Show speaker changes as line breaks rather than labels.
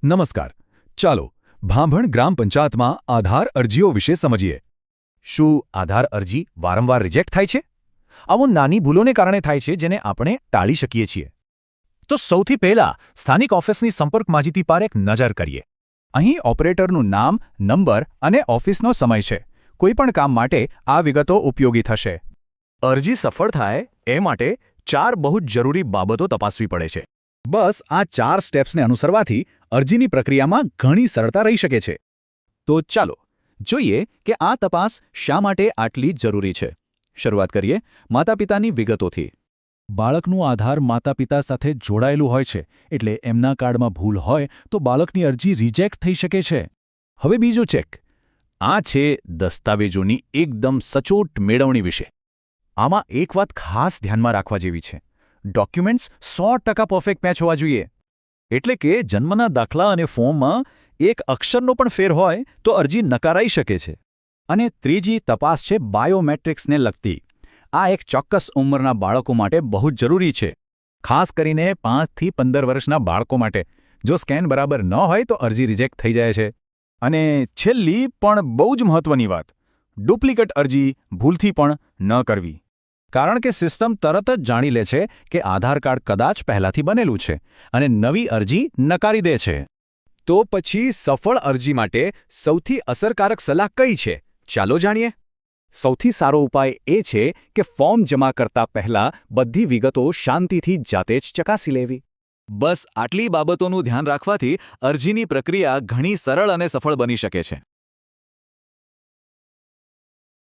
નમસ્કાર. ચાલો ભાંભણ ગ્રામ પંચાયતમાં આધાર અરજીઓ વિશે સમજીએ. શું આધાર અરજી વારંવાર રિજેક્ટ થાય છે? આવો નાની ભૂલોને કારણે થાય છે જેને આપણે ટાળી શકીએ છીએ. તો સૌથી પહેલા સ્થાનિક ઓફિસની સંપર્ક માહિતી પર એક નજર કરીએ. અહીં ઓપરેટરનું નામ, નંબર અને ઓફિસનો સમય છે. કોઈપણ કામ માટે આ વિગતો ઉપયોગી થશે. અરજી સફળ થાય એ માટે 4 બહુ જ જરૂરી બાબતો તપાસવી પડે છે. બસ આ 4 સ્ટેપ્સને અનુસરવાથી અરજીની પ્રક્રિયામાં ઘણી સરળતા રહી શકે છે. તો ચાલો જોઈએ કે આ તપાસ શા માટે આટલી જરૂરી છે. શરૂઆત કરીએ માતાપિતાની વિગતોથી. બાળકનું આધાર માતાપિતા સાથે જોડાયેલું હોય છે, એટલે એમના કાર્ડમાં ભૂલ હોય તો બાળકની અરજી રિજેક્ટ થઈ શકે છે. હવે બીજું ચેક. આ છે દસ્તાવેજોની એકદમ સચોટ મેળવણી વિશે. આમાં એક વાત ખાસ ધ્યાનમાં રાખવા જેવી છે. ડોક્યુમેન્ટ્સ 100% પરફેક્ટ મેચ હોવા જોઈએ. એટલે કે જન્મના દાખલા અને ફોર્મમાં એક અક્ષરનો પણ ફેર હોય તો અરજી નકારાઈ શકે છે. અને ત્રીજી તપાસ છે બાયોમેટ્રિક્સને લગતી. આ એક ચોક્કસ ઉંમરના બાળકો માટે બહુ જ જરૂરી છે. ખાસ કરીને 5 થી 15 વર્ષના બાળકો માટે. જો સ્કેન બરાબર ન હોય તો અરજી રિજેક્ટ થઈ જાય છે. અને છેલ્લી પણ બહુ જ મહત્વની વાત, ડુપ્લિકેટ અરજી ભૂલથી પણ ન કરવી. કારણ કે સિસ્ટમ તરત જ જાણી લે છે કે આધાર કાર્ડ કદાચ પહેલાથી બનેલું છે અને નવી અરજી નકારી દે છે. તો પછી સફળ અરજી માટે સૌથી અસરકારક સલાહ કઈ છે? ચાલો જાણીએ. સૌથી સારો ઉપાય એ છે કે ફોર્મ જમા કરતા પહેલા બધી વિગતો શાંતિથી જાતે જ ચકાસી લેવી. બસ આટલી બાબતોનું ધ્યાન રાખવાથી અરજીની પ્રક્રિયા ઘણી સરળ અને સફળ બની શકે છે.